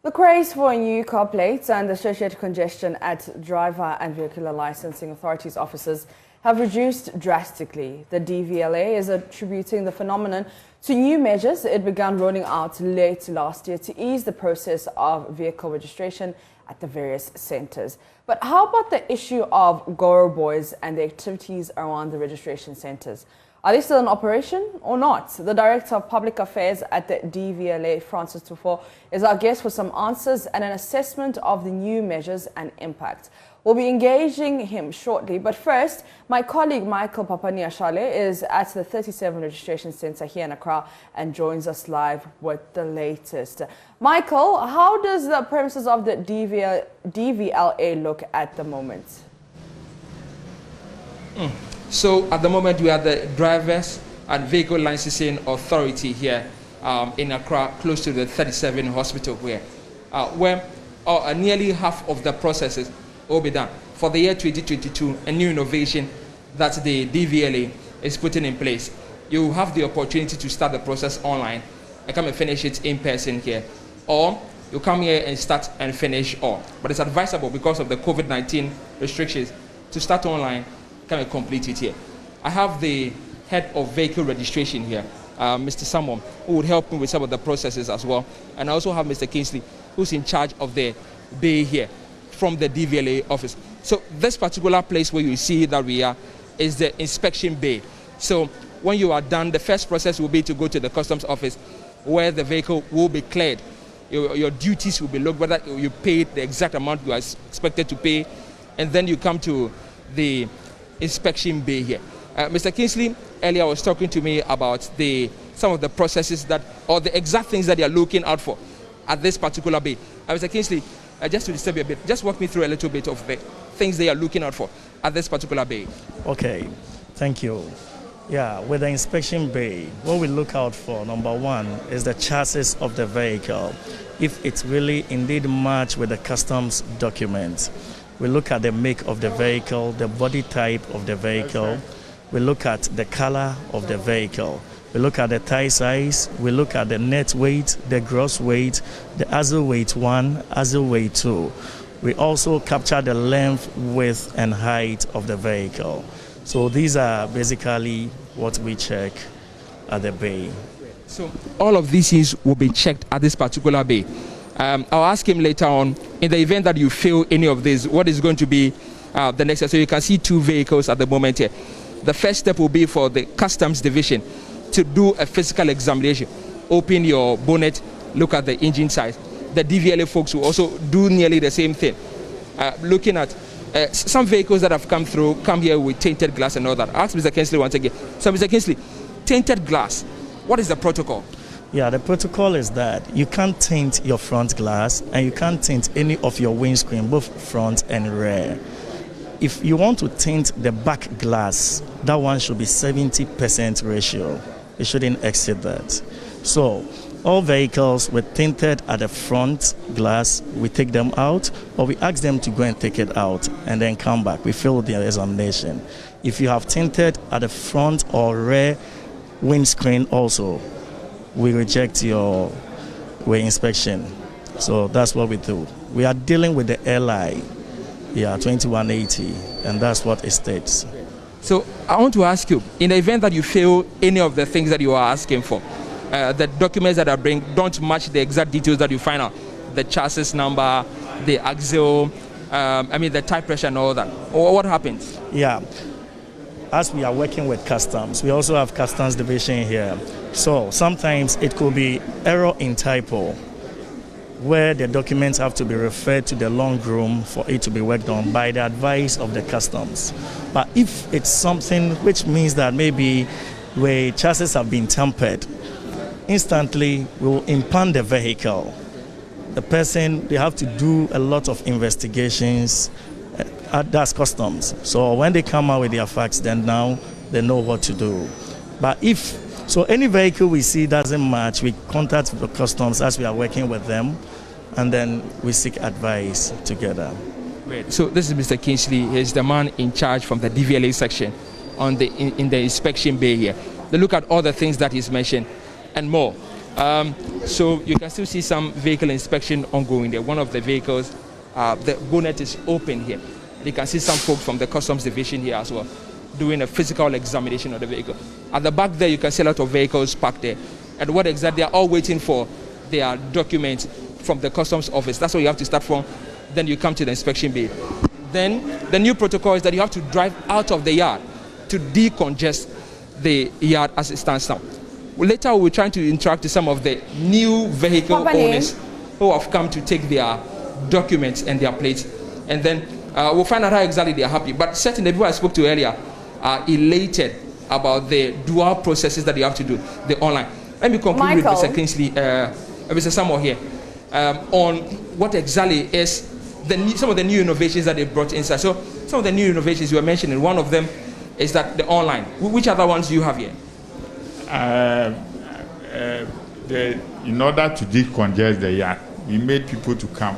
The craze for new car plates and associated congestion at driver and vehicular licensing authorities' offices have reduced drastically. The DVLA is attributing the phenomenon to new measures it began rolling out late last year to ease the process of vehicle registration at the various centres. But how about the issue of Goro Boys and the activities around the registration centres? Are they still in operation or not? The Director of Public Affairs at the DVLA, Francis Tufo, is our guest for some answers and an assessment of the new measures and impact. We'll be engaging him shortly, but first, my colleague Michael Papaniashale is at the 37 Registration Centre here in Accra and joins us live with the latest. Michael, how does the premises of the DVLA look at the moment? So at the moment we are the Drivers and Vehicle Licensing Authority here in Accra, close to the 37 hospital here, where nearly half of the processes will be done. For the year 2022, a new innovation that the DVLA is putting in place. You have the opportunity to start the process online and come and finish it in person here, or you come here and start and finish all. But it's advisable because of the COVID-19 restrictions to start online, come and complete it here. I have the head of vehicle registration here, Mr. Samuel, who would help me with some of the processes as well. And I also have Mr. Kingsley, who's in charge of the bay here from the DVLA office. So this particular place where you see that we are is the inspection bay. So when you are done, the first process will be to go to the customs office where the vehicle will be cleared. Your duties will be looked, whether you paid the exact amount you are expected to pay, and then you come to the inspection bay here. Mr. Kingsley earlier was talking to me about some of the processes or the exact things that they are looking out for at this particular bay. Mr. Kingsley, just to disturb you a bit, just walk me through a little bit of the things they are looking out for at this particular bay. Okay, thank you. Yeah, with the inspection bay, what we look out for, number one, is the chassis of the vehicle. If it's really indeed matched with the customs documents. We look at the make of the vehicle, the body type of the vehicle. We look at the color of the vehicle. We look at the tire size. We look at the net weight, the gross weight, the axle weight 1, axle weight 2. We also capture the length, width, and height of the vehicle. So these are basically what we check at the bay. So all of these things will be checked at this particular bay. I'll ask him later on, in the event that you fail any of this, what is going to be the next step? So you can see two vehicles at the moment here. The first step will be for the customs division to do a physical examination. Open your bonnet, look at the engine size. The DVLA folks will also do nearly the same thing. Looking at some vehicles that have come here with tainted glass and all that. Ask Mr. Kingsley once again. So Mr. Kingsley, tainted glass, what is the protocol? Yeah, the protocol is that you can't tint your front glass and you can't tint any of your windscreen, both front and rear. If you want to tint the back glass, that one should be 70% ratio. It shouldn't exceed that. So all vehicles with tinted at the front glass, we take them out, or we ask them to go and take it out and then come back. We fill the examination. If you have tinted at the front or rear windscreen also, we reject your inspection. So that's what we do. We are dealing with the LI, 2180, and that's what it states. So I want to ask you, in the event that you fail any of the things that you are asking for, the documents that I bring don't match the exact details that you find out, the chassis number, the axle, the tire pressure and all that, what happens? Yeah. As we are working with customs, we also have customs division here. So sometimes it could be error in typo, where the documents have to be referred to the long room for it to be worked on by the advice of the customs. But if it's something which means that maybe where chassis have been tampered, instantly we will impound the vehicle. The person, they have to do a lot of investigations. That's customs. So when they come out with their facts, then now they know what to do. But so any vehicle we see doesn't match, we contact the customs as we are working with them, and then we seek advice together. Great. So this is Mr. Kingsley. He's the man in charge from the DVLA section in the inspection bay here. They look at all the things that he's mentioned and more. So you can still see some vehicle inspection ongoing there. One of the vehicles, the bonnet is open here. You can see some folks from the customs division here as well, doing a physical examination of the vehicle. At the back there, you can see a lot of vehicles parked there. And what exactly, they are all waiting for their documents from the customs office. That's where you have to start from. Then you come to the inspection bay. Then the new protocol is that you have to drive out of the yard to decongest the yard as it stands now. Later, we're trying to interact with some of the new vehicle owners who have come to take their documents and their plates. And then we'll find out how exactly they are happy. But certainly, the people I spoke to earlier are elated about the dual processes that you have to do, the online. Let me conclude with Mr. Kingsley, Mr. Samuel here, on what exactly is some of the new innovations that they brought inside. So some of the new innovations you were mentioning, one of them is that the online. Which other ones do you have here? In order to decongest the yard, we made people to come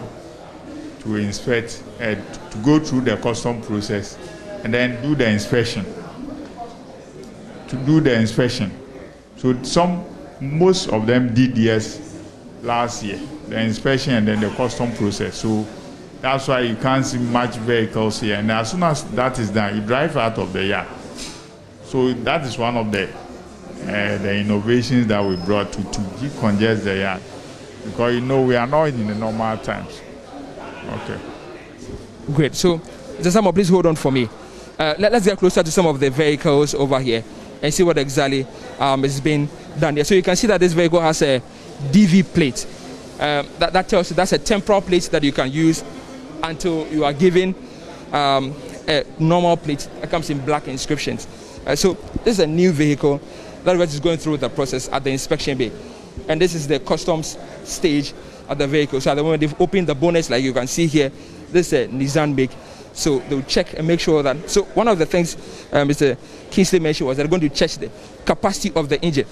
to inspect, to go through the custom process, and then do the inspection. So most of them did yes last year, the inspection and then the custom process. So that's why you can't see much vehicles here. And as soon as that is done, you drive out of the yard. So that is one of the innovations that we brought to decongest the yard. Because, you know, we are not in the normal times. Okay. Great. So, Mr. Samuel, please hold on for me. Let's get closer to some of the vehicles over here and see what exactly is being done here. So you can see that this vehicle has a DV plate. That tells you that's a temporal plate that you can use until you are given a normal plate that comes in black inscriptions. So this is a new vehicle that is going through the process at the inspection bay. And this is the customs stage of the vehicle. So at the moment they've opened the bonnet, like you can see here. This is a Nissan make. So they'll check and make sure that. So one of the things Mr. Kingsley mentioned was they're going to check the capacity of the engine.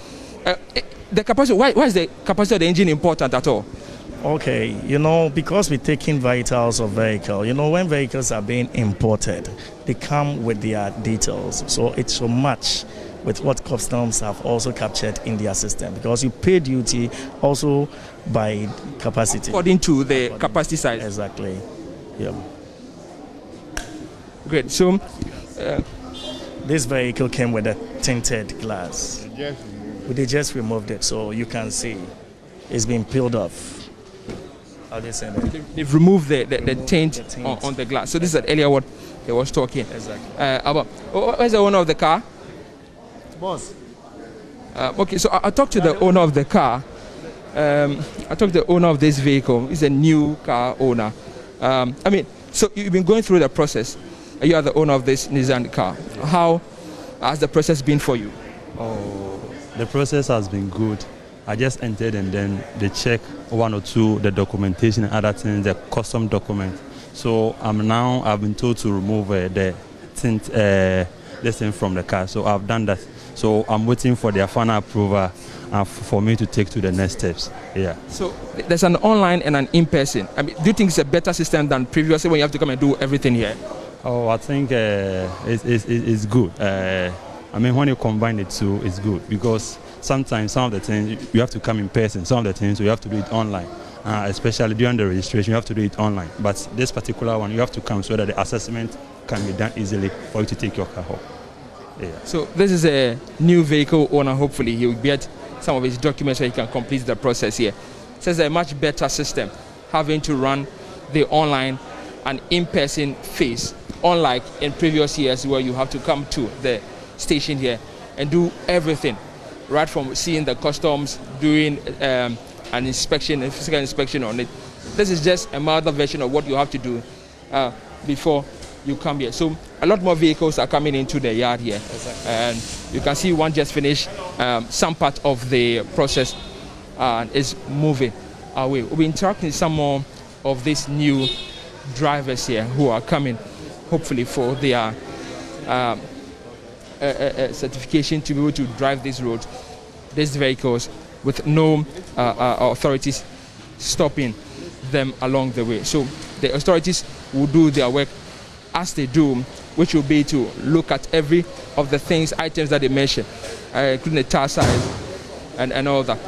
The capacity. Why is the capacity of the engine important at all? Okay, you know, because we're taking vitals of vehicle. You know, when vehicles are being imported, they come with their details. So it's so much with what customs have also captured in their system, because you pay duty also by capacity. According to the capacity size. Exactly. Yeah. Great. So this vehicle came with a tinted glass. They just removed it, so you can see it's been peeled off. How they say that? They've removed the tint on the glass. So this is earlier what they was talking exactly about. Where's the owner of the car? Boss. Okay, so I talked to the owner of the car. I talked to the owner of this vehicle. He's a new car owner. I mean, so you've been going through the process. You are the owner of this Nissan car. How has the process been for you? Oh, the process has been good. I just entered and then they check one or two, the documentation and other things, the custom document. So I've been told to remove the tint, this thing from the car. So I've done that. So I'm waiting for their final approval for me to take to the next steps. Yeah. So there's an online and an in-person. I mean, do you think it's a better system than previously when you have to come and do everything here? Oh, I think it's good. I mean, when you combine the two, it's good because sometimes some of the things you have to come in person. Some of the things you have to do it online. Especially during the registration, you have to do it online. But this particular one, you have to come so that the assessment can be done easily for you to take your car home. Yeah. So this is a new vehicle owner. Hopefully, he will get some of his documents so he can complete the process here. So it's a much better system, having to run the online and in-person phase, unlike in previous years where you have to come to the station here and do everything, right from seeing the customs, doing an inspection, a physical inspection on it. This is just a milder version of what you have to do before you come here. So a lot more vehicles are coming into the yard here. Exactly. And you can see one just finished some part of the process and is moving away. We'll be interacting with some more of these new drivers here who are coming hopefully for their certification to be able to drive these roads, these vehicles with no authorities stopping them along the way. So the authorities will do their work as they do, which will be to look at every of the items that they mention, including the tire size and all that.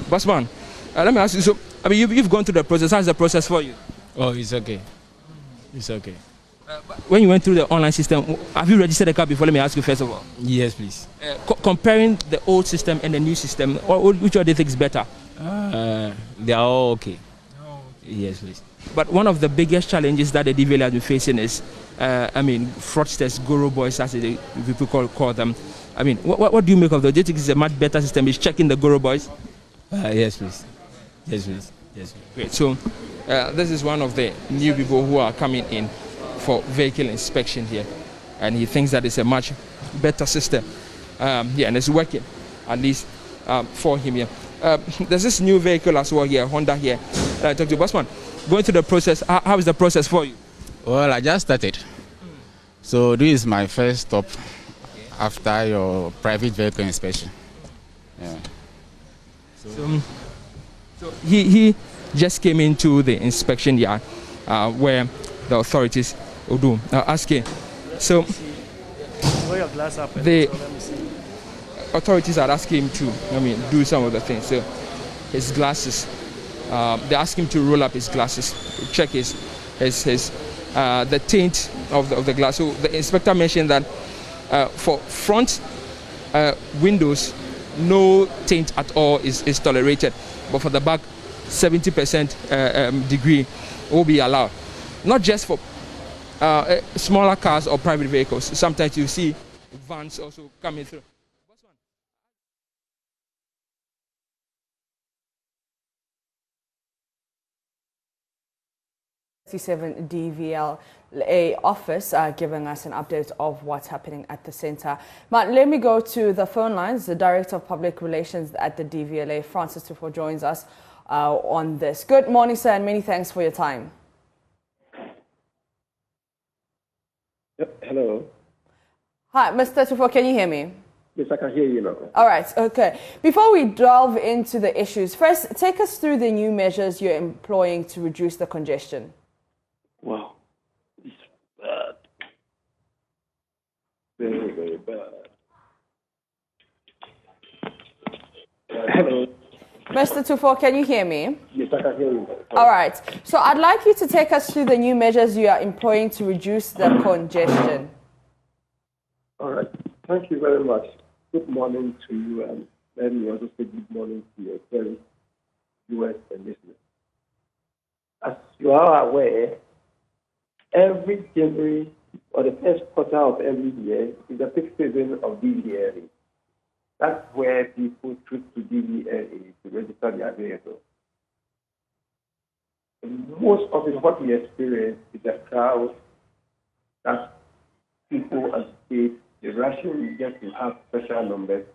Bossman, let me ask you. So, I mean, you've gone through the process. How's the process for you? Oh, it's okay. It's okay. But when you went through the online system, have you registered a car before? Let me ask you first of all. Yes, please. Comparing the old system and the new system, which one do you think is better? They are all okay. Yes, please. But one of the biggest challenges that the DVLA has been facing is, I mean, fraudsters, guru boys, as people call them. I mean, what do you make of that? Do you think it's a much better system? Is checking the guru boys? Yes, please. Yes, please. Yes, please. Great. So, this is one of the new people who are coming in for vehicle inspection here, and he thinks that it's a much better system. Yeah, and it's working, at least for him here. There's this new vehicle as well here, Honda here. I talked to Bossman. Going through the process, how is the process for you? Well, I just started. So this is my first stop after your private vehicle inspection. Yeah. So he just came into the inspection yard where the authorities will do. Asking. So the authorities are asking him to, do some of the things. So his glasses, they ask him to roll up his glasses, to check the tint of the glass. So the inspector mentioned that for front windows, no tint at all is tolerated, but for the back, 70% degree will be allowed. Not just for smaller cars or private vehicles. Sometimes you see vans also coming through. 67 DVLA office giving us an update of what's happening at the center. But let me go to the phone lines. The Director of Public Relations at the DVLA, Francis Tufo, joins us on this. Good morning, sir, and many thanks for your time. Hello. Hi, Mr. Tufo, can you hear me? Yes, I can hear you now. All right, okay. Before we delve into the issues, first, take us through the new measures you're employing to reduce the congestion. Wow, it's bad. Very, very bad. Hello. Mr. Tufo, can you hear me? Yes, I can hear you. All right. So I'd like you to take us through the new measures you are employing to reduce the congestion. All right. Thank you very much. Good morning to you, and let me also say good morning to your very viewers and listeners. As you are aware, every January or the first quarter of every year is the peak season of DVLA. That's where people troop to DVLA to register their vehicle. And most of it, what we experience is a crowd that people anticipate the rushing just to have special numbers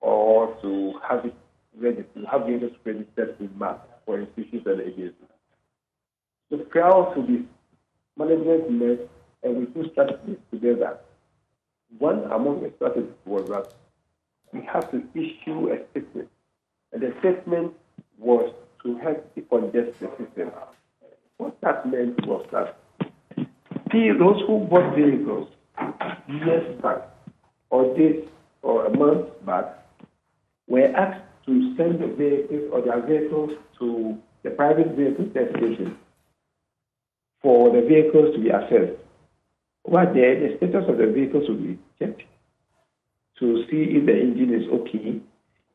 or to have it registered, to have vehicles registered in mass for institutions and agencies. The crowd will be management-led, and we put strategies together. One among the strategies was that we have to issue a statement, and the statement was to help decongest the system. What that meant was that those who bought vehicles years back, or days, or a month back, were asked to send the vehicles or their vehicles to the private vehicle test station for the vehicles to be assessed. Over there, the status of the vehicles will be checked to see if the engine is okay,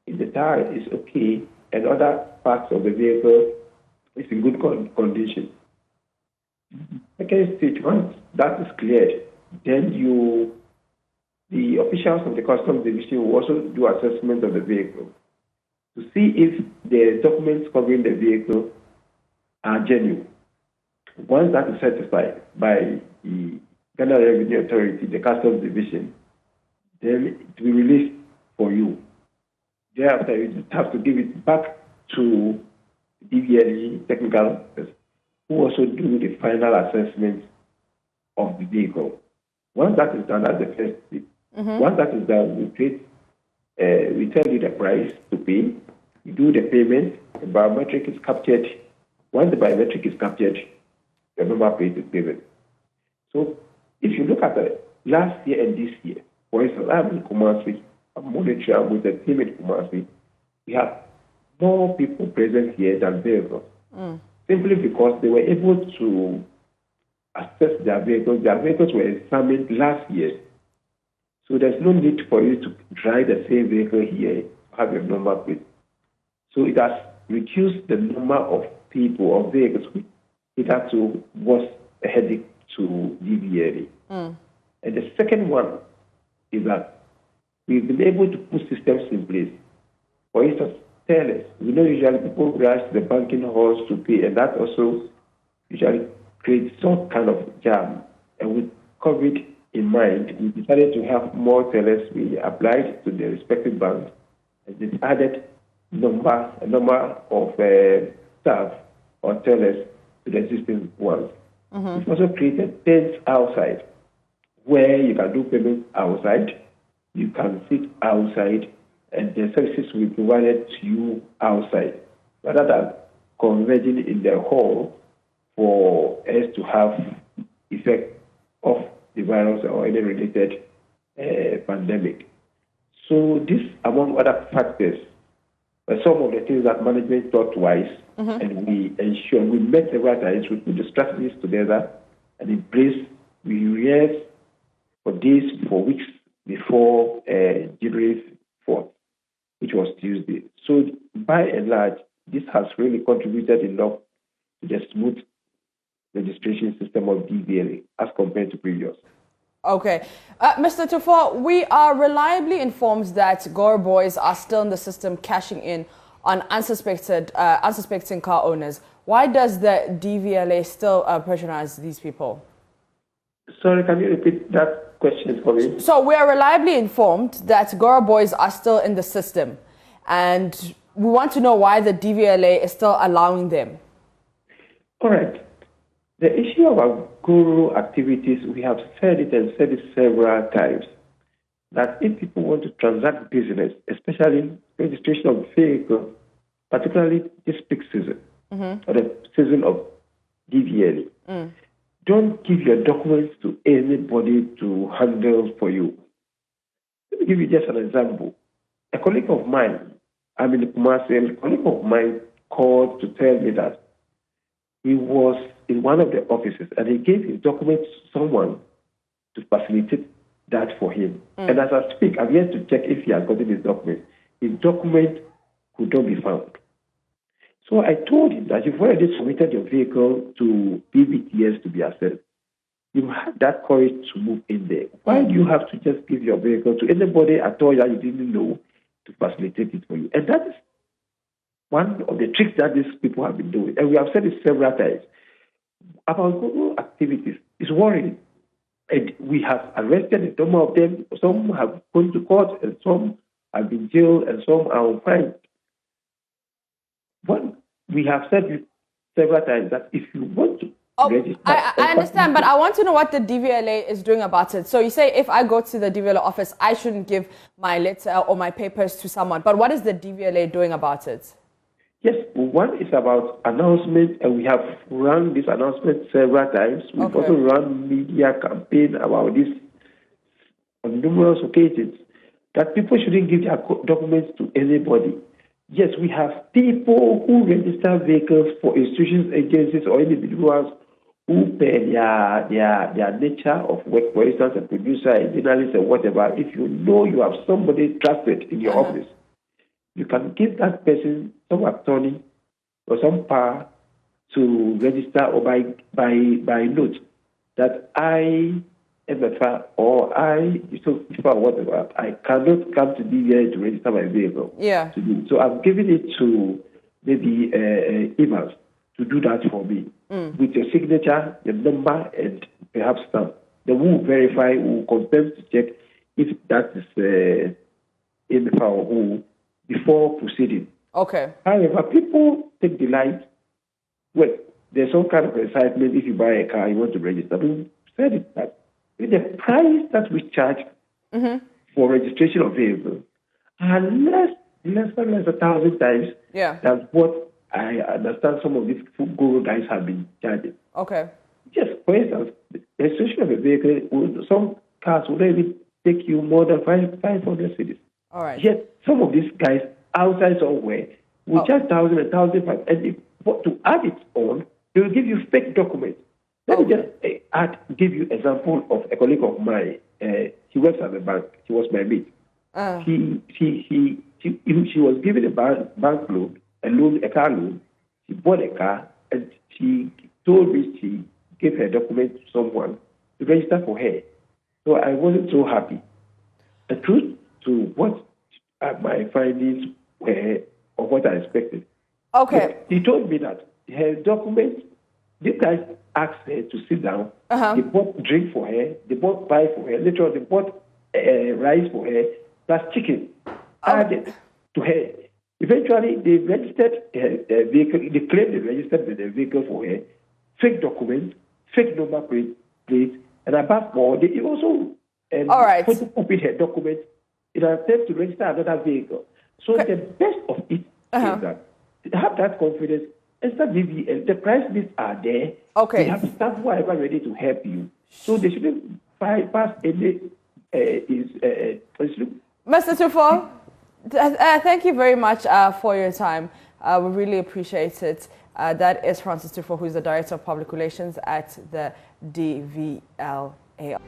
if the tire is okay, and other parts of the vehicle is in good condition. Second stage, once that is cleared, then the officials of the Customs Division will also do assessment of the vehicle to see if the documents covering the vehicle are genuine. Once that is certified by the Ghana Revenue Authority, the Customs Division, then it will be released for you. Thereafter, you just have to give it back to DVLA technical officers, who also do the final assessment of the vehicle. Once that is done, that's the first step. Once that is done, we tell you the price to pay. You do the payment. The biometric is captured. Once the biometric is captured, the member pays the payment. So, if you look at the last year and this year, for instance, I'm in Kumasi, I'm monitoring with the team in Kumasi. We have more people present here than vehicles, simply because they were able to access their vehicles. Their vehicles were examined last year, so there's no need for you to drive the same vehicle here, have your number plate. So it has reduced the number of people, of vehicles, which hitherto was a headache to DVLA. And the second one is that we've been able to put systems in place. For instance, tellers. We know usually people rush the banking halls to pay, and that also usually creates some kind of jam. And with COVID in mind, we decided to have more tellers. We applied to the respective banks, and it added a number of staff or tellers to the existing ones. We've also created tents outside, where you can do payments outside, you can sit outside, and the services will be provided to you outside, rather than converging in the hall for us to have effect of the virus or any related pandemic. So this, among other factors, are some of the things that management thought twice, and we ensured, we met several times, we put the strategies together, and in place, we rehearsed for days, for weeks before January 4th, which was Tuesday. So by and large, this has really contributed enough to the smooth registration system of DVLA as compared to previous. Okay. Mr. Tufo, we are reliably informed that Gore boys are still in the system cashing in on unsuspecting car owners. Why does the DVLA still patronize these people? Sorry, can you repeat that question for me? So we are reliably informed that Gore boys are still in the system, and we want to know why the DVLA is still allowing them. All right. The issue of our guru activities, we have said it and said it several times, that if people want to transact business, especially registration of vehicles, particularly this peak season, or the season of DVLA, don't give your documents to anybody to handle for you. Let me give you just an example. A colleague of mine, I'm in the Kumasi, a colleague of mine called to tell me that he was in one of the offices and he gave his documents to someone to facilitate that for him. And as I speak, I'm yet to check if he has gotten his document. His document could not be found. So I told him that you've already submitted your vehicle to BBTS to be assessed. You had that courage to move in there. Why do you have to just give your vehicle to anybody at all that you didn't know to facilitate it for you? And that is one of the tricks that these people have been doing. And we have said it several times. About Google activities is worrying. And we have arrested a number of them. Some have gone to court, and some have been jailed, and some are on fine. What we have said several times that if you want to register... I understand, but I want to know what the DVLA is doing about it. So you say if I go to the DVLA office, I shouldn't give my letter or my papers to someone. But what is the DVLA doing about it? Yes, one is about announcement, and we have run this announcement several times. We've also run media campaign about this on numerous occasions, that people shouldn't give their documents to anybody. Yes, we have people who register vehicles for institutions, agencies, or individuals who pay their nature of work, for instance, a producer, a journalist, or whatever. If you know you have somebody trusted in your office, you can give that person some authority or some power to register or by note that I, MFA, or I, or whatever, I cannot come to DVLA to register my vehicle. Yeah. To do. So I've given it to maybe emails to do that for me with your signature, your number, and perhaps stamp. Then we will verify, we will confirm to check if that is MFA or who before proceeding. Okay. However, people take delight. Well, there's some kind of excitement if you buy a car, you want to register. We said it that with the price that we charge for registration of vehicles are less than 1,000 times than what I understand some of these Google guys have been charging. Okay. Yes, for instance, the registration of a vehicle, some cars will even take you more than 500 cities. All right. Yet some of these guys outside somewhere We charge 1,000 and 1,500, and to add it on, they will give you fake documents. Let me just give you example of a colleague of mine. He works at the bank. He was my mate. She was given a bank loan, a car loan. She bought a car, and she told me she gave her document to someone to register for her. So I wasn't so happy. The truth to what my findings were of what I expected. Okay. So he told me that her document, these guys asked her to sit down. They bought drink for her. They bought pie for her. Later on, they bought rice for her, plus chicken added to her. Eventually, they registered her vehicle. They claimed they registered the vehicle for her. Fake documents, fake number plates, and above all, they also photocopied her documents in an attempt to register another vehicle. So the best of it is that have that confidence. Instead, the price lists are there. Okay. They have staff who are ever ready to help you. So they shouldn't pass any. Mr. Tufo, thank you very much for your time. We really appreciate it. That is Francis Tufo, who is the Director of Public Relations at the DVLA.